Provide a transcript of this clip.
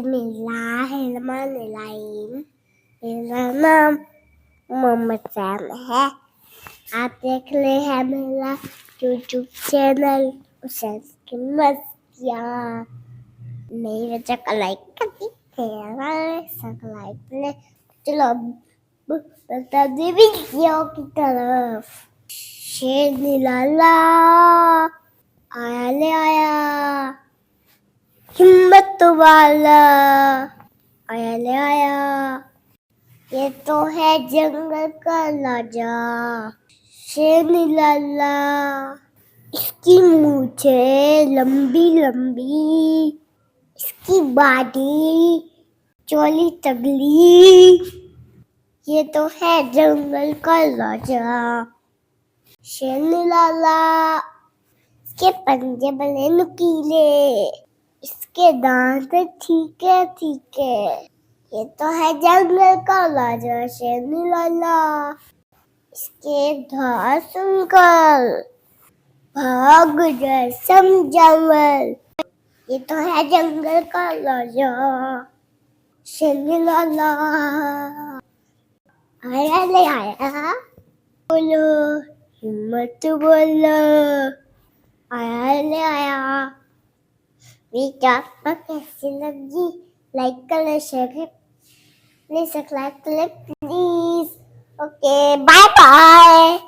बिस्मिल्लाहिर्रहमानिर्रहीम। मेरा नाम मोहम्मद सैम है। आप देख रहे हैं मेरा यूट्यूब चैनल हुसैन की मस्तियाँ। नई बच्चा का लाइक कर दीजिए, लाइक करें। चलो अब बता दे वीडियो की तरफ। शेर निराला आया ले आया, हिम्मत वाला आया ले आया। ये तो है जंगल का राजा शेर निराला। इसकी मूछे लंबी लंबी, इसकी बॉडी चोली तगली। ये तो है जंगल का राजा शेर निराला। इसके पंजे बड़े नुकीले, इसके दांत ठीके ठीके। ये तो है जंगल का राजा शेर निराला। इसके धार सुनकर भाग जाए सब जानवर। ये तो है जंगल का राजा शेर निराला। आया ले आया, बोलो हिम्मत बोलो, आया ले आया। वीडियो आपको कैसी लगी? लाइक करें, शेयर करें, प्लीज सब्सक्राइब करें प्लीज। Okay, bye bye.